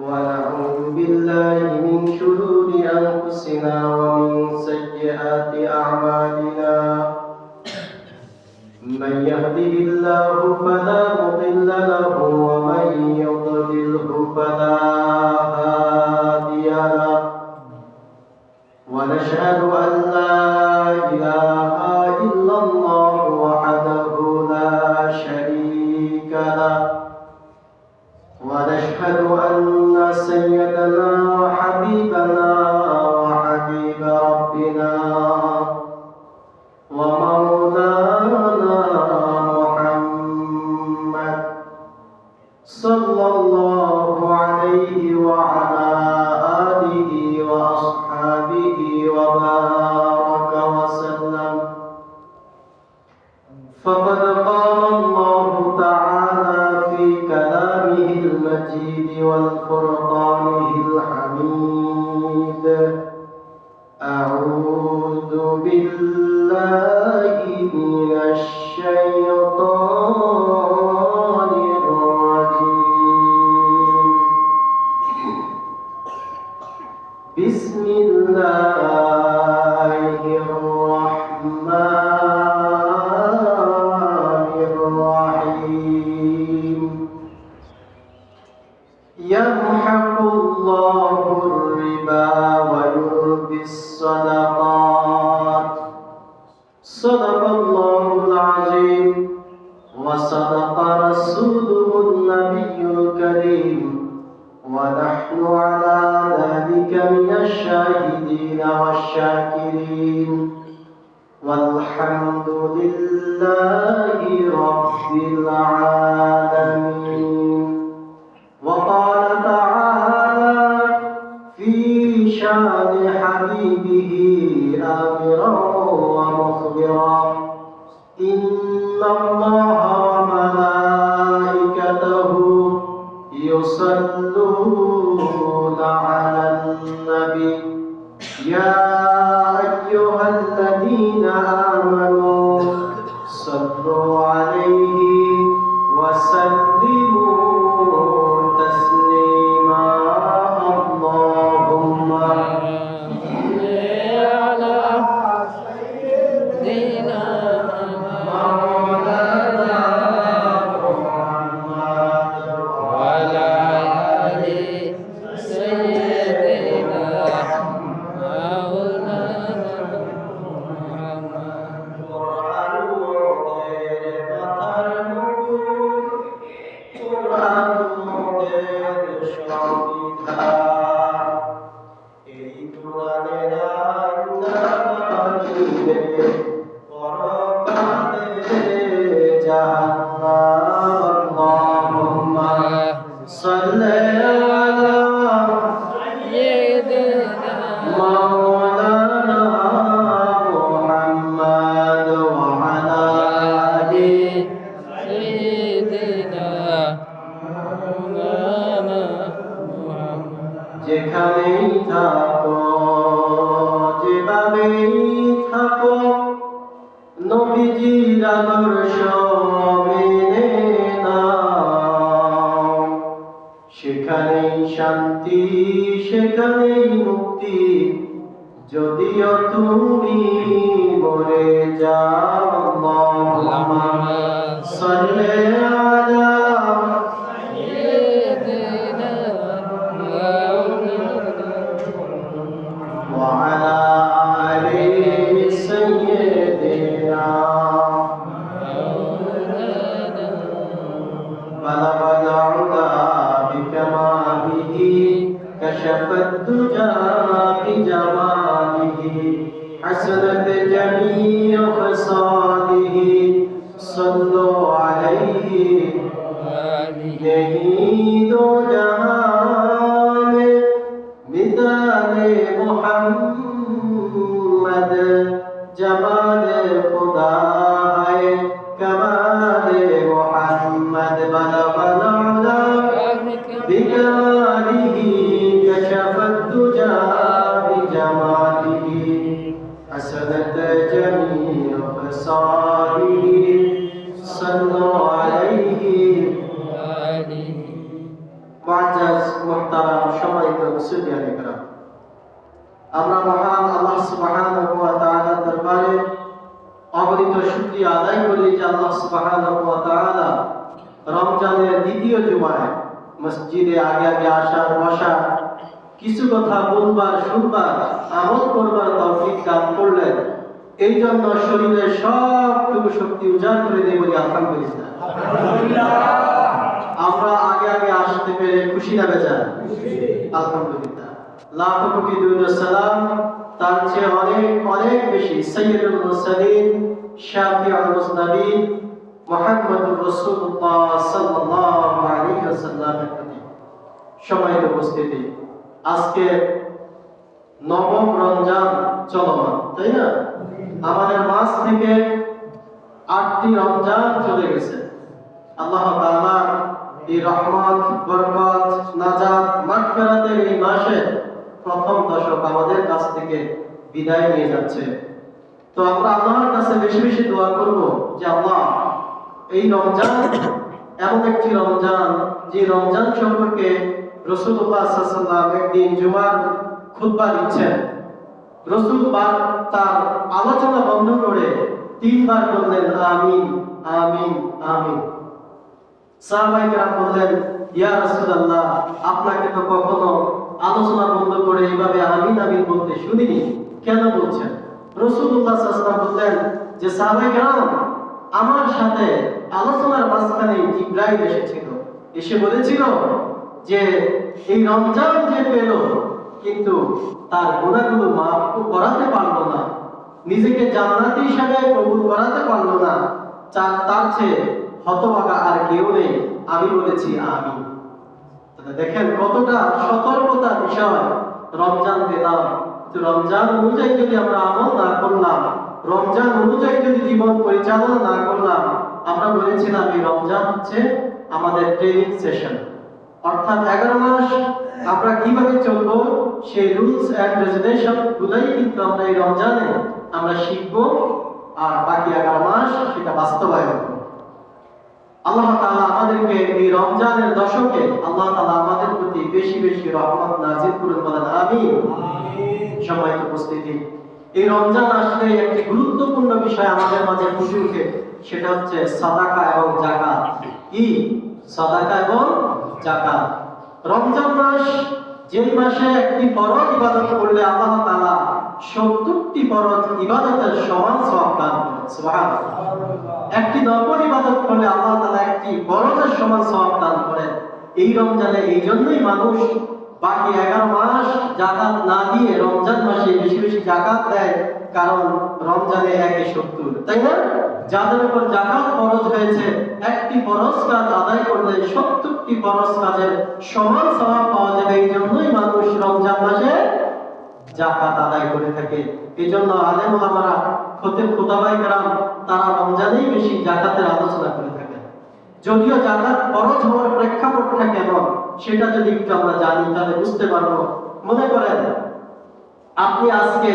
ونعوذ بالله من شرور أنفسنا ومن سيئات أعمالنا من يهده الله فلا مضل له ومن يضلله فلا هادي له ونشهد أن لا إله إلا الله وحده لا شريك له ونشهد أن سيدنا وحبيبنا وحبيب ربنا ومولانا محمد صلى الله عليه وعلى آله وأصحابه وبارك وسلم فقد قال الله تعالى في كلامه المجيد والفرقانه الحميد أعوذ بالله من الشيطان الرجيم بسم الله الرحمن الرحيم يمحق الله الربا ويربي الصدقات صدق الله العظيم وصدق رسوله النبي الكريم ونحن على ذلك من الشاهدين والشاكرين والحمد لله رب العالمين. وقال تعالى في شان حبيبه آمرا ومخبرا إن الله وملائكته يصلون على النبي يا أيها الذين آمنوا صلوا عليه وسلموا تسليما اللهم صل على سيدنا مولانا محمد وعلى آل سيدنا مولانا محمد قرآن اللهم صل على سيدنا مولانا محمد وعلى آل سيدنا مولانا محمد যেখানেই থাকো যেভাবেই থাকো নবীজির আদর্শ মেনে নাও সেখানেই শান্তি সেখানেই মুক্তি যদিও তুমি মরে যাও আল্লাহুম্মা সাল্লি আলা সাইয়্যিদিনা وعلى آل سيدنا بلغ العلا بكماله كشف الدجى بجماله حسنت جميع خصاله صلوا عليه नहीं दो जहां में मिसाले मोहम्मद जमाले खुदा है कमाले मोहम्मद बलगल उला बिकमालिही कशफत दुजा बिजमालिही हसनत जमीअ खसालिही सल्लल्लाहु अलैहि মুআজ্জাজ মুহতারাম সম্মানিত মুসলিয়ান ইকরাম, আমরা মহান আল্লাহ সুবহানাহু ওয়া তাআলার দরবারে অগণিত শুকরিয়া আদায় করি যে আল্লাহ সুবহানাহু ওয়া তাআলা রমজানের দ্বিতীয় জুমায় মসজিদে আগে আগে আসা বসা, কিছু কথা বলবার শুনবার আমল করবার তৌফিক দান করলেন। এই জন্য শরীরের সবটুকু শক্তি উজাড় করে দিয়ে বলি আলহামদুলিল্লাহ। আমরা আগে আগে আসতে পেরে খুশি না বেজার? আলহামদুলিল্লাহ। লাখো কোটি দুরূদ ও সালাম তার চেয়ে অনেক অনেক বেশি সাইয়্যিদুল মুরসালিন শাফিউল মুজনাবিন মুহাম্মদুর রাসূলুল্লাহ সাল্লাল্লাহু আলাইহি ওয়াসাল্লামের প্রতি। সম্মানিত উপস্থিতি, আজকে নবম রমজান চলমান, তাই না? আমাদের মাস থেকে 8টি রমজান চলে গেছে। আল্লাহ তাআলা এই রহমত, বরকত, নাজাত, মাগফিরাতের এই মাসে প্রথম দশক আমাদের কাছ থেকে বিদায় নিয়ে যাচ্ছে। তো আমরা আল্লাহর কাছে বেশি বেশি দোয়া করব যে আল্লাহ, এই রমজান এমন একটি রমজান, যে রমজান সম্পর্কে রাসূলুল্লাহ সাল্লাল্লাহু আলাইহি ওয়াসাল্লাম একদিন জুমার খুতবা দিচ্ছেন। রাসূল তার আলোচনা বন্ধ করে 3 বার বললেন আমিন আমিন আমিন। সাহাবায়ে কেরাম বললেন, ইয়া রাসূলুল্লাহ, আপনাকে তো কখনো আলোচনা বন্ধ করে এইভাবে আমিন আমিন বলতে শুনিনি, কেন বলছেন? রাসূলুল্লাহ সাল্লাল্লাহু আলাইহি ওয়াসাল্লাম বললেন যে সাহাবায়ে কেরাম, আমার সাথে আলোচনার মাঝখানে জিবরাইল এসেছিল, এসে বলেছিল যে এই রমজান যে পেল কিন্তু তার গুনাহগুলো মাফ করাতে পারলো না, নিজেকে জান্নাতি হিসাবে কবুল করাতে পারলো না, তার চেয়ে হতভাগা আর কেউ নেই। আমি বলেছি আমিন। দেখেন কতটা সতর্কতার বিষয় রমজান পেলাম। রমজান অনুযায়ী যদি আমরা আমল না করলাম, রমজান অনুযায়ী যদি জীবন পরিচালনা না করলাম, আমরা বলেছিলাম এই রমজান হচ্ছে আমাদের ট্রেনিং সেশন, অর্থাৎ 11 মাস আমরা কিভাবে চলবো সেই রুলস এন্ড রেগুলেশন গুলাই কিন্তু আমরা এই রমজানে আমরা শিখবো, আর বাকি 11 মাস সেটা বাস্তবায়ন করব। আল্লাহ তাআলা আমাদেরকে এই রমজানের দশকে আল্লাহ তাআলা আমাদের প্রতি বেশি বেশি রহমত নাযিল করুন, বলেন আমিন। সম্মানিত উপস্থিতি, এই রমজান আসলে একটি গুরুত্বপূর্ণ বিষয় আমাদের মাঝে ফুটে ওঠে, সেটা হচ্ছে সাদাকা এবং যাকাত। কি? সাদাকা এবং যাকাত। রমজান মাস, যে মাসে একটি ফরজ ইবাদত করলে আল্লাহ তাআলা 70টি ফরজ ইবাদতের সমান সওয়াব দান করেন। সুবহানাল্লাহ। একটি নফল ইবাদত করলে আল্লাহ তাআলা একটি ফরজের সমান সওয়াব দান করেন। এই রমজানে এই জন্যই মানুষ বাকি 11 মাস যাকাত না দিয়ে রমজান মাসে বেশি বেশি যাকাত দেয়, কারণ রমজানে 1/70, তাই না? যাদের উপর যাকাত ফরজ হয়েছে, একটি ফরজ কাজ আদায় করলে 70টি ফরজ কাজের সমান সওয়াব পাওয়া যাবে। এই জন্যই মানুষ রমজান মাসে যাকাত আদায় করে থাকে। এই জন্য আলেম ওলামারা, খতিব খুতাবায়ে কেরাম তারা রমজানেই বেশি যাকাতের আলোচনা করে থাকেন। যদিও যাকাত ফরজ হওয়ার প্রেক্ষাপটটা কেমন সেটা যদি একটু আমরা জানি তাহলে বুঝতে পারবো। মনে করেন আপনি আজকে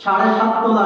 7.5 তোলা